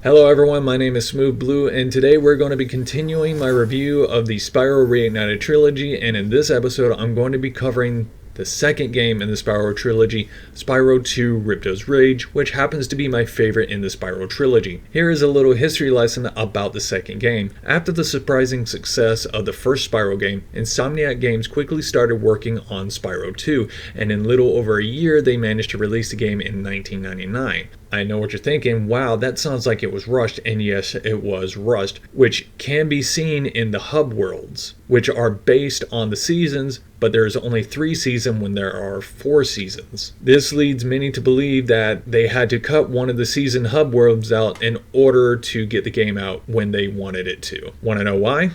Hello everyone, my name is Smooth Blue, and today we're going to be continuing my review of the Spyro Reignited trilogy, and in this episode I'm going to be covering the second game in the Spyro trilogy, Spyro 2 Riptos Rage, which happens to be my favorite in the Spyro trilogy. Here is a little history lesson about the second game. After the surprising success of the first Spyro game, Insomniac Games quickly started working on Spyro 2, and in little over a year they managed to release the game in 1999. I know what you're thinking, wow, that sounds like it was rushed, and yes, it was rushed, which can be seen in the hub worlds, which are based on the seasons, but there is only 3 seasons when there are 4 seasons. This leads many to believe that they had to cut one of the season hub worlds out in order to get the game out when they wanted it to. Want to know why?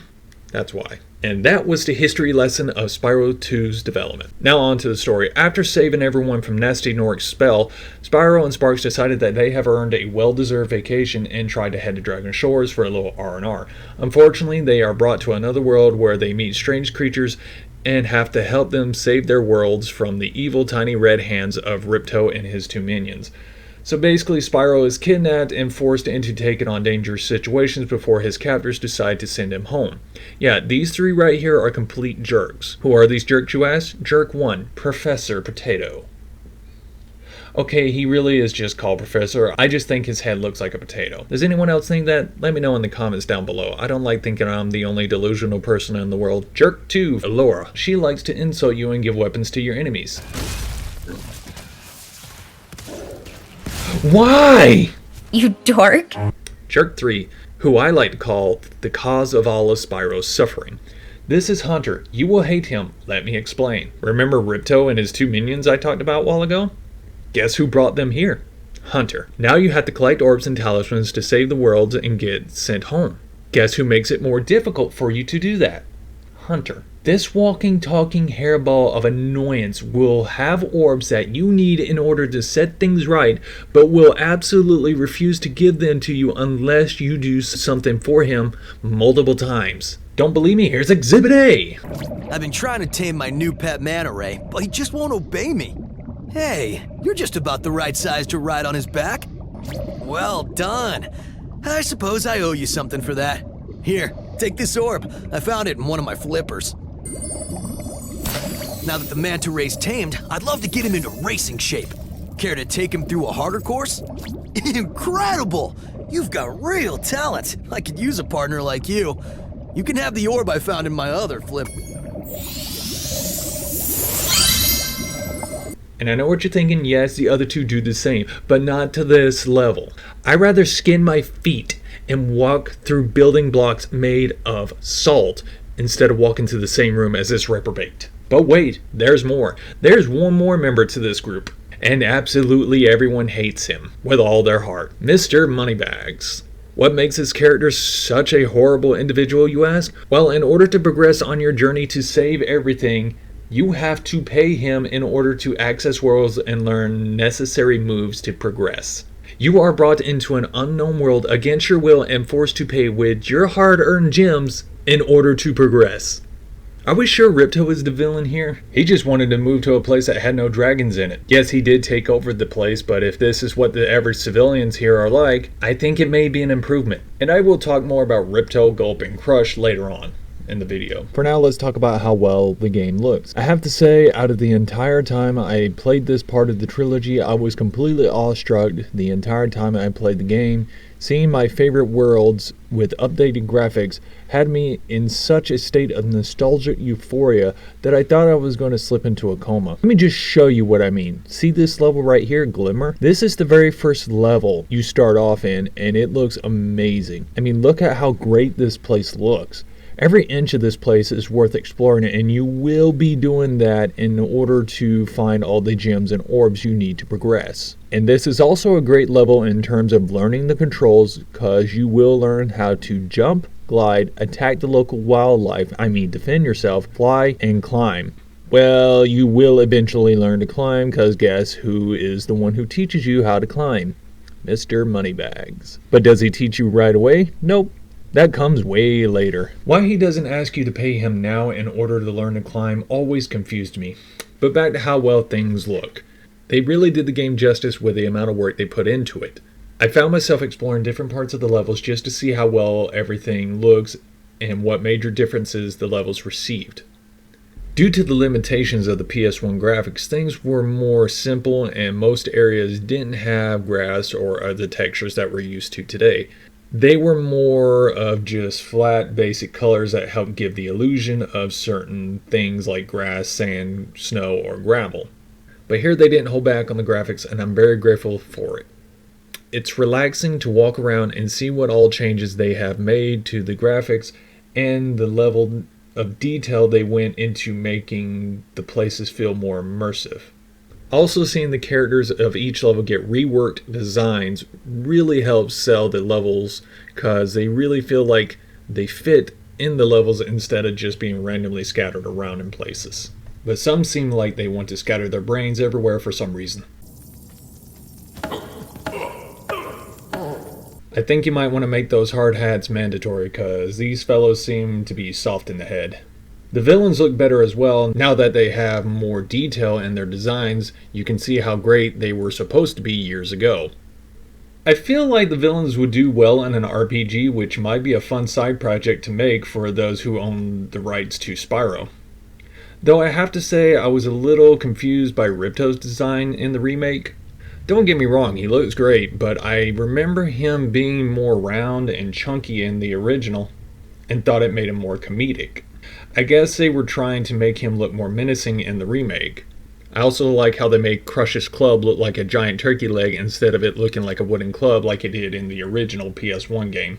That's why. And that was the history lesson of Spyro 2's development. Now on to the story. After saving everyone from Nasty Noric's spell, Spyro and Sparks decided that they have earned a well-deserved vacation and tried to head to Dragon Shores for a little R&R. Unfortunately, they are brought to another world where they meet strange creatures and have to help them save their worlds from the evil tiny red hands of Ripto and his 2 minions. So basically, Spyro is kidnapped and forced into taking on dangerous situations before his captors decide to send him home. Yeah, these 3 right here are complete jerks. Who are these jerks, you ask? Jerk 1, Professor Potato. Okay, he really is just called Professor. I just think his head looks like a potato. Does anyone else think that? Let me know in the comments down below. I don't like thinking I'm the only delusional person in the world. Jerk 2, Laura. She likes to insult you and give weapons to your enemies. Why? You dork. Jerk 3, who I like to call the cause of all of Spyro's suffering. This is Hunter. You will hate him. Let me explain. Remember Ripto and his 2 minions I talked about a while ago? Guess who brought them here? Hunter. Now you have to collect orbs and talismans to save the world and get sent home. Guess who makes it more difficult for you to do that? Hunter. This walking, talking hairball of annoyance will have orbs that you need in order to set things right, but will absolutely refuse to give them to you unless you do something for him multiple times. Don't believe me? Here's Exhibit A! I've been trying to tame my new pet manta ray, but he just won't obey me. Hey, you're just about the right size to ride on his back. Well done. I suppose I owe you something for that. Here, take this orb. I found it in one of my flippers. Now that the manta ray's tamed, I'd love to get him into racing shape. Care to take him through a harder course? Incredible! You've got real talent. I could use a partner like you. You can have the orb I found in my other flip. And I know what you're thinking, yes, the other 2 do the same, but not to this level. I'd rather skin my feet and walk through building blocks made of salt instead of walking to the same room as this reprobate. But wait, there's more. There's one more member to this group, and absolutely everyone hates him with all their heart. Mr. Moneybags. What makes his character such a horrible individual, you ask? Well, in order to progress on your journey to save everything, you have to pay him in order to access worlds and learn necessary moves to progress. You are brought into an unknown world against your will and forced to pay with your hard-earned gems in order to progress. Are we sure Ripto is the villain here? He just wanted to move to a place that had no dragons in it. Yes, he did take over the place, but if this is what the average civilians here are like, I think it may be an improvement. And I will talk more about Ripto, Gulp, and Crush later on in the video. For now, let's talk about how well the game looks. I have to say, out of the entire time I played this part of the trilogy, I was completely awestruck the entire time I played the game. Seeing my favorite worlds with updated graphics had me in such a state of nostalgic euphoria that I thought I was going to slip into a coma. Let me just show you what I mean. See this level right here, Glimmer? This is the very first level you start off in, and it looks amazing. I mean, look at how great this place looks. Every inch of this place is worth exploring, and you will be doing that in order to find all the gems and orbs you need to progress. And this is also a great level in terms of learning the controls, because you will learn how to jump, glide, attack the local wildlife, defend yourself, fly, and climb. Well, you will eventually learn to climb, because guess who is the one who teaches you how to climb? Mr. Moneybags. But does he teach you right away? Nope. That comes way later. Why he doesn't ask you to pay him now in order to learn to climb always confused me. But back to how well things look. They really did the game justice with the amount of work they put into it. I found myself exploring different parts of the levels just to see how well everything looks and what major differences the levels received. Due to the limitations of the PS1 graphics, things were more simple and most areas didn't have grass or other textures that we're used to today. They were more of just flat, basic colors that helped give the illusion of certain things like grass, sand, snow, or gravel. But here they didn't hold back on the graphics, and I'm very grateful for it. It's relaxing to walk around and see what all changes they have made to the graphics and the level of detail they went into making the places feel more immersive. Also, seeing the characters of each level get reworked designs really helps sell the levels because they really feel like they fit in the levels instead of just being randomly scattered around in places. But some seem like they want to scatter their brains everywhere for some reason. I think you might want to make those hard hats mandatory because these fellows seem to be soft in the head. The villains look better as well. Now that they have more detail in their designs, you can see how great they were supposed to be years ago. I feel like the villains would do well in an RPG, which might be a fun side project to make for those who own the rights to Spyro. Though I have to say I was a little confused by Riptos' design in the remake. Don't get me wrong, he looks great, but I remember him being more round and chunky in the original and thought it made him more comedic. I guess they were trying to make him look more menacing in the remake. I also like how they made Crush's club look like a giant turkey leg instead of it looking like a wooden club like it did in the original PS1 game.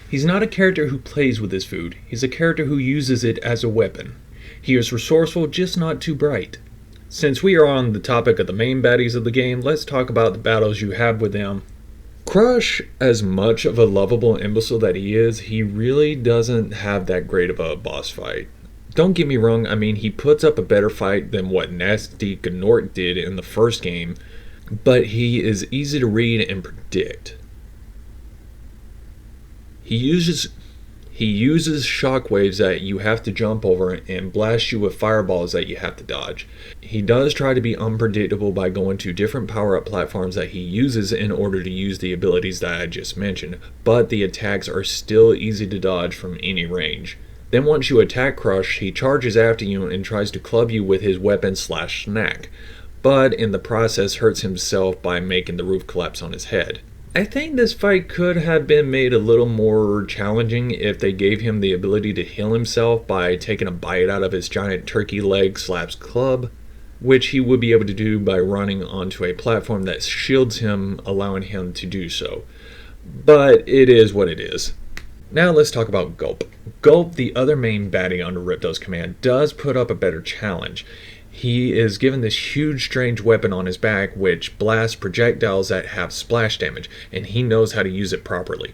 He's not a character who plays with his food, he's a character who uses it as a weapon. He is resourceful, just not too bright. Since we are on the topic of the main baddies of the game, let's talk about the battles you have with them. Crush, as much of a lovable imbecile that he is, he really doesn't have that great of a boss fight. Don't get me wrong, I mean, he puts up a better fight than what Nasty Gnort did in the first game, but he is easy to read and predict. He uses shockwaves that you have to jump over and blasts you with fireballs that you have to dodge. He does try to be unpredictable by going to different power-up platforms that he uses in order to use the abilities that I just mentioned, but the attacks are still easy to dodge from any range. Then once you attack Crush, he charges after you and tries to club you with his weapon/snack, but in the process hurts himself by making the roof collapse on his head. I think this fight could have been made a little more challenging if they gave him the ability to heal himself by taking a bite out of his giant turkey leg/club, which he would be able to do by running onto a platform that shields him, allowing him to do so. But it is what it is. Now let's talk about Gulp. Gulp, the other main baddie under Riptos' command, does put up a better challenge. He is given this huge strange weapon on his back which blasts projectiles that have splash damage, and he knows how to use it properly.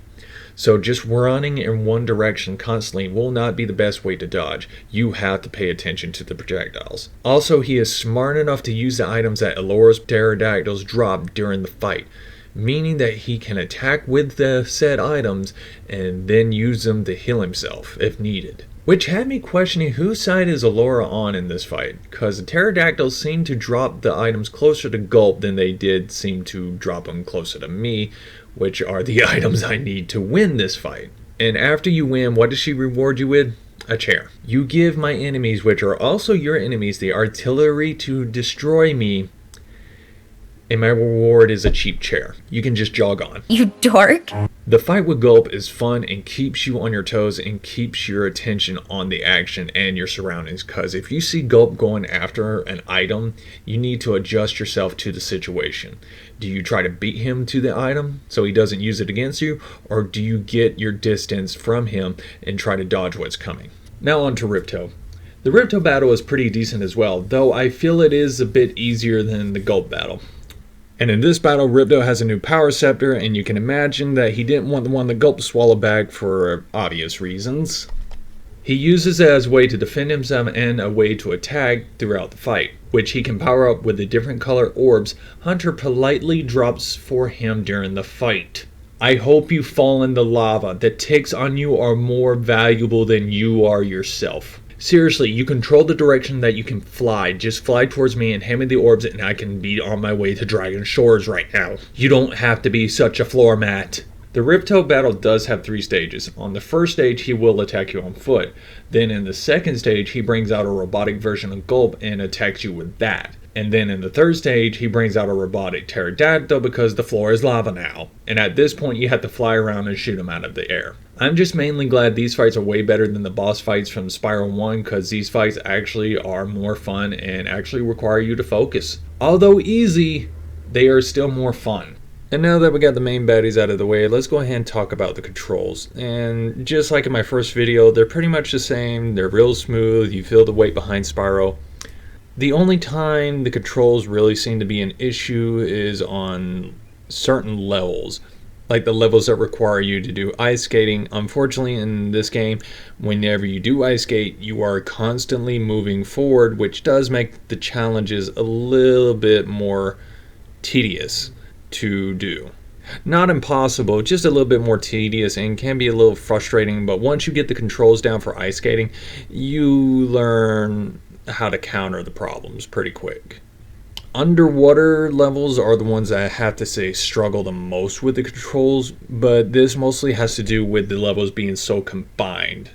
So just running in one direction constantly will not be the best way to dodge. You have to pay attention to the projectiles. Also, he is smart enough to use the items that Elora's pterodactyls drop during the fight, meaning that he can attack with the said items and then use them to heal himself if needed. Which had me questioning whose side is Elora on in this fight, because the pterodactyls seem to drop the items closer to Gulp than they did seem to drop them closer to me, which are the items I need to win this fight. And after you win, what does she reward you with? A chair. You give my enemies, which are also your enemies, the artillery to destroy me, and my reward is a cheap chair. You can just jog on. You dork. The fight with Gulp is fun and keeps you on your toes and keeps your attention on the action and your surroundings, because if you see Gulp going after an item, you need to adjust yourself to the situation. Do you try to beat him to the item so he doesn't use it against you, or do you get your distance from him and try to dodge what's coming? Now on to Ripto. The Ripto battle is pretty decent as well, though I feel it is a bit easier than the Gulp battle. And in this battle, Ripto has a new power scepter, and you can imagine that he didn't want the one that Gulp swallowed back for obvious reasons. He uses it as a way to defend himself and a way to attack throughout the fight, which he can power up with the different color orbs Hunter politely drops for him during the fight. I hope you fall in the lava. The ticks on you are more valuable than you are yourself. Seriously, you control the direction that you can fly. Just fly towards me and hand me the orbs and I can be on my way to Dragon Shores right now. You don't have to be such a floor mat. The Ripto battle does have 3 stages. On the first stage, he will attack you on foot. Then in the second stage, he brings out a robotic version of Gulp and attacks you with that. And then in the third stage, he brings out a robotic pterodactyl because the floor is lava now. And at this point, you have to fly around and shoot him out of the air. I'm just mainly glad these fights are way better than the boss fights from Spyro 1 because these fights actually are more fun and actually require you to focus. Although easy, they are still more fun. And now that we got the main baddies out of the way, let's go ahead and talk about the controls. And just like in my first video, they're pretty much the same. They're real smooth. You feel the weight behind Spyro. The only time the controls really seem to be an issue is on certain levels, like the levels that require you to do ice skating. Unfortunately, in this game, whenever you do ice skate, you are constantly moving forward, which does make the challenges a little bit more tedious to do. Not impossible, just a little bit more tedious and can be a little frustrating, but once you get the controls down for ice skating, you learn how to counter the problems pretty quick. Underwater levels are the ones that I have to say struggle the most with the controls, but this mostly has to do with the levels being so combined,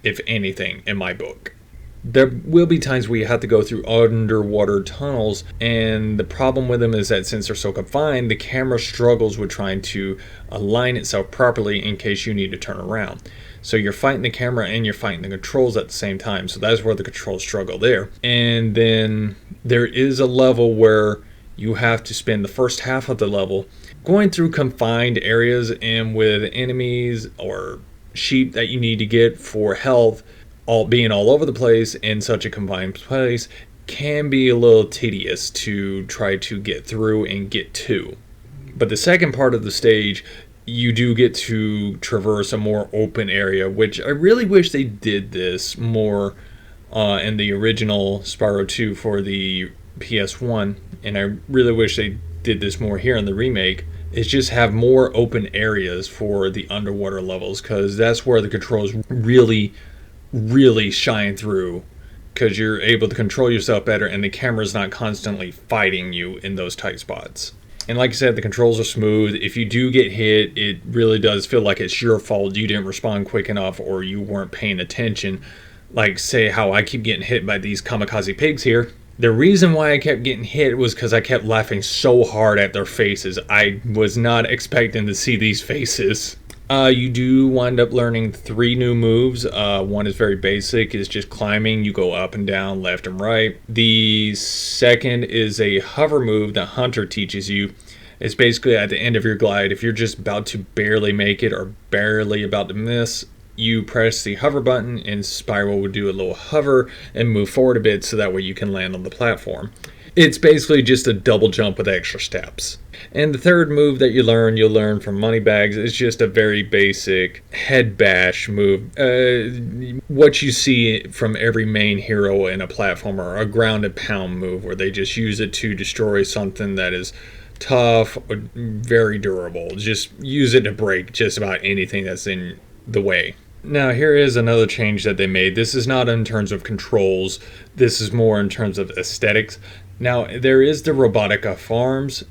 if anything, in my book. There will be times where you have to go through underwater tunnels, and the problem with them is that since they're so confined, the camera struggles with trying to align itself properly in case you need to turn around. So you're fighting the camera and you're fighting the controls at the same time, so that's where the controls struggle there. And then there is a level where you have to spend the first half of the level going through confined areas and with enemies or sheep that you need to get for health, all being all over the place in such a confined place can be a little tedious to try to get through and get to. But the second part of the stage, you do get to traverse a more open area, which I really wish they did this more in the original Spyro 2 for the PS1, and I really wish they did this more here in the remake, is just have more open areas for the underwater levels, because that's where the controls really shine through, because you're able to control yourself better and the camera's not constantly fighting you in those tight spots. And like I said, the controls are smooth. If you do get hit, it really does feel like it's your fault. You didn't respond quick enough or you weren't paying attention. Like, say how I keep getting hit by these kamikaze pigs here. The reason why I kept getting hit was because I kept laughing so hard at their faces. I was not expecting to see these faces. You do wind up learning 3 new moves. One is very basic, it's just climbing. You go up and down, left and right. The second is a hover move that Hunter teaches you. It's basically at the end of your glide. If you're just about to barely make it or barely about to miss, you press the hover button and Spyro will do a little hover and move forward a bit so that way you can land on the platform. It's basically just a double jump with extra steps. And the third move that you'll learn from Moneybags is just a very basic head bash move. What you see from every main hero in a platformer, a ground and pound move where they just use it to destroy something that is tough or very durable. Just use it to break just about anything that's in the way. Now here is another change that they made. This is not in terms of controls, this is more in terms of aesthetics. Now there is the Robotica farms.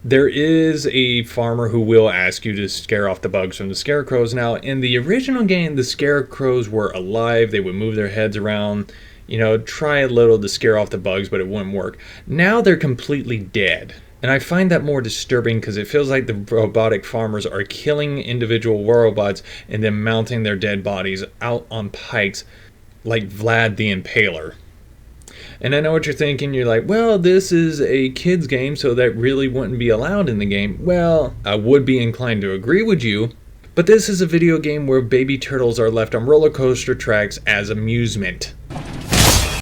There is a farmer who will ask you to scare off the bugs from the scarecrows. Now in the original game, the scarecrows were alive, they would move their heads around, try a little to scare off the bugs, but it wouldn't work. Now they're completely dead. And I find that more disturbing because it feels like the robotic farmers are killing individual robots and then mounting their dead bodies out on pikes like Vlad the Impaler. And I know what you're thinking. You're like, well, this is a kid's game, so that really wouldn't be allowed in the game. Well, I would be inclined to agree with you, but this is a video game where baby turtles are left on roller coaster tracks as amusement.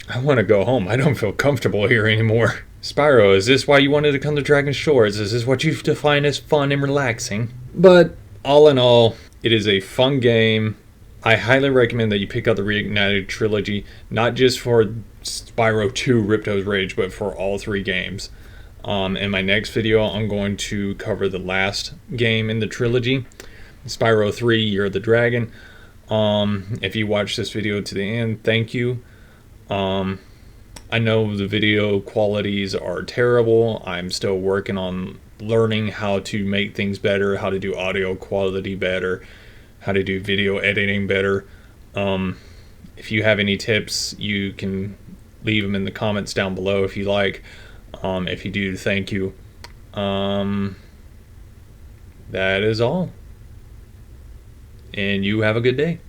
I want to go home. I don't feel comfortable here anymore. Spyro, is this why you wanted to come to Dragon Shores? Is this what you define as fun and relaxing? But all in all, it is a fun game. I highly recommend that you pick up the Reignited trilogy, not just for Spyro 2 Riptos Rage, but for all 3 games. In my next video, I'm going to cover the last game in the trilogy, Spyro 3 Year of the Dragon. If you watched this video to the end, thank you. I know the video qualities are terrible. I'm still working on learning how to make things better, how to do audio quality better, how to do video editing better. If you have any tips, you can leave them in the comments down below if you like. If you do, thank you. That is all. And you have a good day.